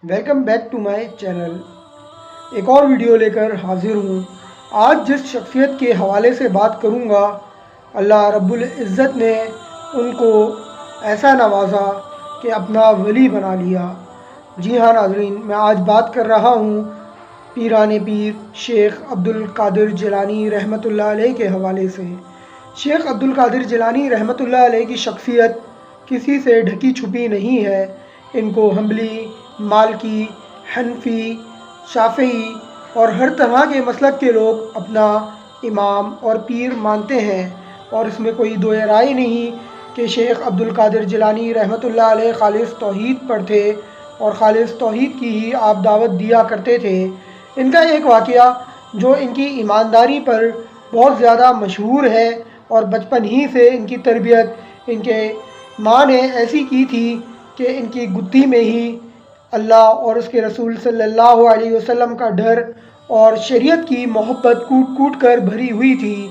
Welcome back to my channel. ایک اور video لے کر حاضر ہوں۔ آج جس شخصیت کے حوالے سے بات کروں گا، اللہ رب العزت نے ان کو ایسا نوازا کہ اپنا ولی بنا لیا۔ جی ہاں ناظرین، میں آج بات کر رہا ہوں پیران پیر شیخ عبدالقادر جیلانی رحمۃ اللہ علیہ کے حوالے سے۔ شیخ عبدالقادر جیلانی رحمۃ اللہ علیہ کی شخصیت کسی سے ڈھکی چھپی نہیں ہے۔ ان کو حنبلی، مالکی، حنفی، شافعی اور ہر طرح کے مسلک کے لوگ اپنا امام اور پیر مانتے ہیں، اور اس میں کوئی دو رائے نہیں کہ شیخ عبدالقادر جیلانی رحمۃ اللہ علیہ خالص توحید پر تھے اور خالص توحید کی ہی آپ دعوت دیا کرتے تھے۔ ان کا ایک واقعہ جو ان کی ایمانداری پر بہت زیادہ مشہور ہے، اور بچپن ہی سے ان کی تربیت ان کے ماں نے ایسی کی تھی کہ ان کی گدی میں ہی اللہ اور اس کے رسول صلی اللہ علیہ وسلم کا ڈر اور شریعت کی محبت کوٹ کوٹ کر بھری ہوئی تھی۔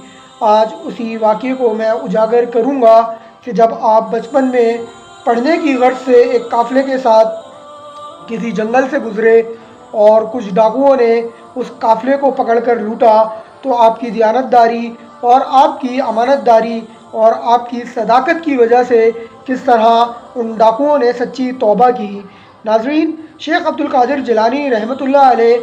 آج اسی واقعے کو میں اجاگر کروں گا کہ جب آپ بچپن میں پڑھنے کی غرض سے ایک قافلے کے ساتھ کسی جنگل سے گزرے اور کچھ ڈاکوؤں نے اس قافلے کو پکڑ کر لوٹا، تو آپ کی دیانتداری اور آپ کی امانت داری اور آپ کی صداقت کی وجہ سے کس طرح ان ڈاکوؤں نے سچی توبہ کی۔ ناظرین، شیخ عبدالقادر جیلانی رحمۃ اللہ علیہ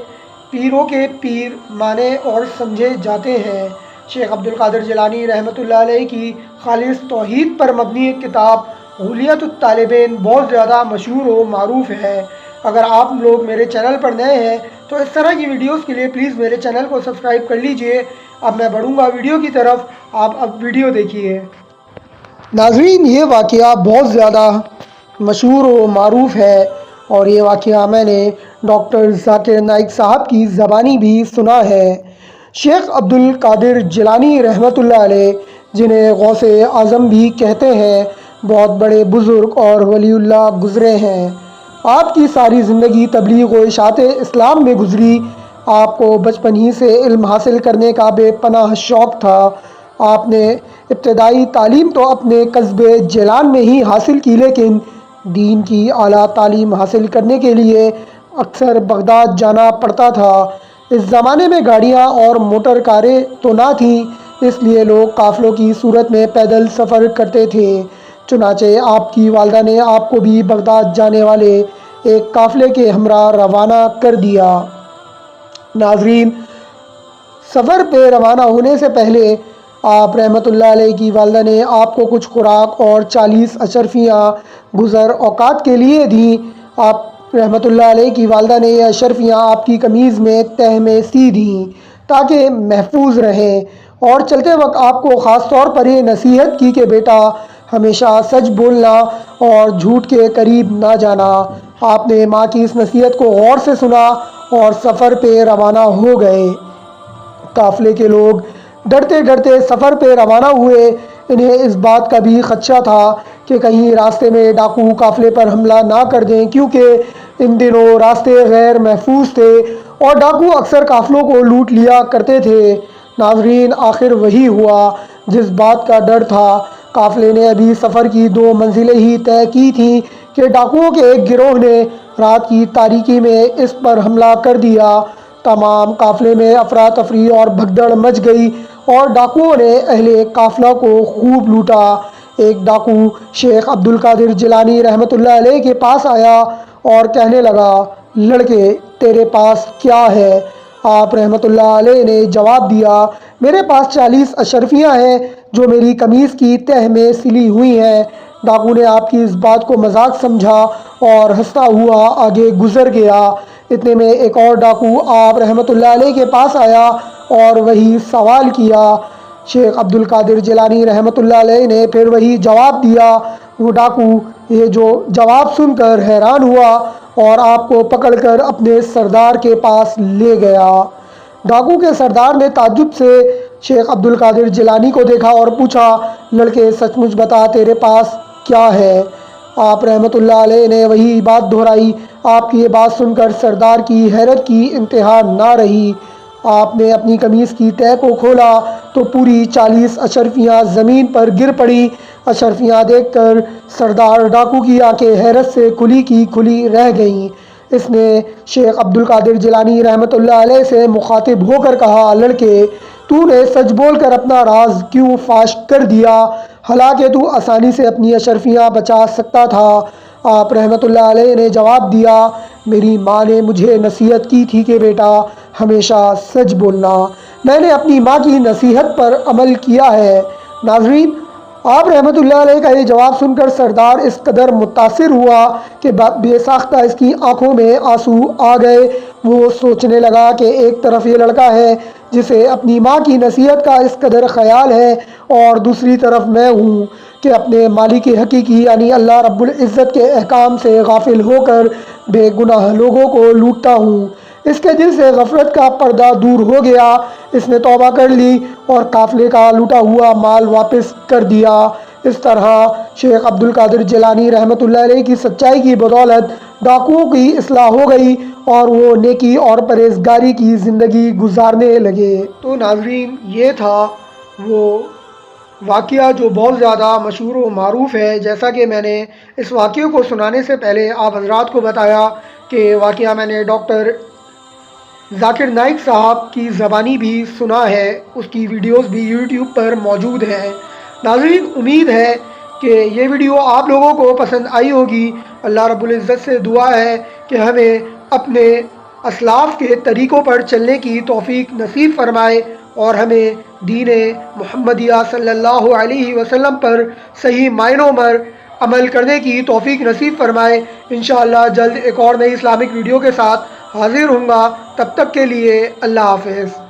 پیروں کے پیر مانے اور سمجھے جاتے ہیں۔ شیخ عبدالقادر جیلانی رحمۃ اللہ علیہ کی خالص توحید پر مبنی ایک کتاب غلیۃ الطالبین بہت زیادہ مشہور و معروف ہے۔ اگر آپ لوگ میرے چینل پر نئے ہیں تو اس طرح کی ویڈیوز کے لیے پلیز میرے چینل کو سبسکرائب کر لیجئے۔ اب میں بڑھوں گا ویڈیو کی طرف، آپ اب ویڈیو دیکھیے۔ ناظرین، یہ واقعہ بہت زیادہ مشہور و معروف ہے، اور یہ واقعہ میں نے ڈاکٹر ذاکر نائک صاحب کی زبانی بھی سنا ہے۔ شیخ عبدالقادر جیلانی رحمۃ اللہ علیہ، جنہیں غوث اعظم بھی کہتے ہیں، بہت بڑے بزرگ اور ولی اللہ گزرے ہیں۔ آپ کی ساری زندگی تبلیغ و اشاعت اسلام میں گزری۔ آپ کو بچپن ہی سے علم حاصل کرنے کا بے پناہ شوق تھا۔ آپ نے ابتدائی تعلیم تو اپنے قصبے جیلان میں ہی حاصل کی، لیکن دین کی اعلیٰ تعلیم حاصل کرنے کے لیے اکثر بغداد جانا پڑتا تھا۔ اس زمانے میں گاڑیاں اور موٹر کاریں تو نہ تھیں، اس لیے لوگ قافلوں کی صورت میں پیدل سفر کرتے تھے۔ چنانچہ آپ کی والدہ نے آپ کو بھی بغداد جانے والے ایک قافلے کے ہمراہ روانہ کر دیا۔ ناظرین، سفر پہ روانہ ہونے سے پہلے آپ رحمۃ اللہ علیہ کی والدہ نے آپ کو کچھ خوراک اور 40 اشرفیاں گزر اوقات کے لیے دیں۔ آپ رحمۃ اللہ علیہ کی والدہ نے یہ اشرفیاں آپ کی قمیض میں تہہ میں سی دیں تاکہ محفوظ رہیں، اور چلتے وقت آپ کو خاص طور پر یہ نصیحت کی کہ بیٹا ہمیشہ سچ بولنا اور جھوٹ کے قریب نہ جانا۔ آپ نے ماں کی اس نصیحت کو غور سے سنا اور سفر پہ روانہ ہو گئے۔ قافلے کے لوگ ڈرتے ڈرتے سفر پہ روانہ ہوئے۔ انہیں اس بات کا بھی خدشہ تھا کہ کہیں راستے میں ڈاکو قافلے پر حملہ نہ کر دیں، کیونکہ ان دنوں راستے غیر محفوظ تھے اور ڈاکو اکثر قافلوں کو لوٹ لیا کرتے تھے۔ ناظرین، آخر وہی ہوا جس بات کا ڈر تھا۔ قافلے نے ابھی سفر کی 2 منزلیں ہی طے کی تھیں کہ ڈاکوؤں کے ایک گروہ نے رات کی تاریکی میں اس پر حملہ کر دیا۔ تمام قافلے میں افراتفری اور بھگدڑ مچ گئی اور ڈاکوؤں نے اہل قافلہ کو خوب لوٹا۔ ایک ڈاکو شیخ عبدالقادر جیلانی رحمۃ اللہ علیہ کے پاس آیا اور کہنے لگا، لڑکے تیرے پاس کیا ہے؟ آپ رحمۃ اللہ علیہ نے جواب دیا، میرے پاس 40 اشرفیاں ہیں جو میری قمیض کی تہہ میں سلی ہوئی ہیں۔ ڈاکو نے آپ کی اس بات کو مذاق سمجھا اور ہنستا ہوا آگے گزر گیا۔ اتنے میں ایک اور ڈاکو آپ رحمۃ اللہ علیہ کے پاس آیا اور وہی سوال کیا۔ شیخ عبدالقادر جیلانی رحمۃ اللہ علیہ نے پھر وہی جواب دیا۔ وہ ڈاکو یہ جو جواب سن کر حیران ہوا اور آپ کو پکڑ کر اپنے سردار کے پاس لے گیا۔ ڈاکو کے سردار نے تعجب سے شیخ عبدالقادر جیلانی کو دیکھا اور پوچھا، لڑکے سچ مچ بتا تیرے پاس کیا ہے؟ آپ رحمۃ اللہ علیہ نے وہی بات دہرائی۔ آپ کی یہ بات سن کر سردار کی حیرت کی انتہا نہ رہی۔ آپ نے اپنی قمیض کی تہہ کو کھولا تو پوری 40 اشرفیاں زمین پر گر پڑی۔ اشرفیاں دیکھ کر سردار ڈاکو کی آنکھیں حیرت سے کھلی کی کھلی رہ گئیں۔ اس نے شیخ عبد القادر جیلانی رحمۃ اللہ علیہ سے مخاطب ہو کر کہا، لڑکے تو نے سچ بول کر اپنا راز کیوں فاش کر دیا؟ حالانکہ تو آسانی سے اپنی اشرفیاں بچا سکتا تھا۔ آپ رحمۃ اللہ علیہ نے جواب دیا، میری ماں نے مجھے نصیحت کی تھی کہ بیٹا ہمیشہ سچ بولنا۔ میں نے اپنی ماں کی نصیحت پر عمل کیا ہے۔ ناظرین، آپ رحمۃ اللہ علیہ کا یہ جواب سن کر سردار اس قدر متاثر ہوا کہ بے ساختہ اس کی آنکھوں میں آنسو آ گئے۔ وہ سوچنے لگا کہ ایک طرف یہ لڑکا ہے جسے اپنی ماں کی نصیحت کا اس قدر خیال ہے، اور دوسری طرف میں ہوں کہ اپنے مالک حقیقی یعنی اللہ رب العزت کے احکام سے غافل ہو کر بے گناہ لوگوں کو لوٹتا ہوں۔ اس کے دل سے غفلت کا پردہ دور ہو گیا۔ اس نے توبہ کر لی اور قافلے کا لوٹا ہوا مال واپس کر دیا۔ اس طرح شیخ عبد القادر جیلانی رحمۃ اللہ علیہ کی سچائی کی بدولت ڈاکوؤں کی اصلاح ہو گئی اور وہ نیکی اور پرہیزگاری کی زندگی گزارنے لگے۔ تو ناظرین، یہ تھا وہ واقعہ جو بہت زیادہ مشہور و معروف ہے۔ جیسا کہ میں نے اس واقعے کو سنانے سے پہلے آپ حضرات کو بتایا کہ واقعہ میں نے ڈاکٹر ذاکر نائک صاحب کی زبانی بھی سنا ہے، اس کی ویڈیوز بھی یوٹیوب پر موجود ہیں۔ ناظرین، امید ہے کہ یہ ویڈیو آپ لوگوں کو پسند آئی ہوگی۔ اللہ رب العزت سے دعا ہے کہ ہمیں اپنے اسلاف کے طریقوں پر چلنے کی توفیق نصیب فرمائے اور ہمیں دین محمدیہ صلی اللہ علیہ وسلم پر صحیح معنوں میں عمل کرنے کی توفیق نصیب فرمائے۔ انشاءاللہ جلد ایک اور نئی اسلامک ویڈیو کے ساتھ حاضر ہوں گا۔ تب تک کے لیے اللہ حافظ۔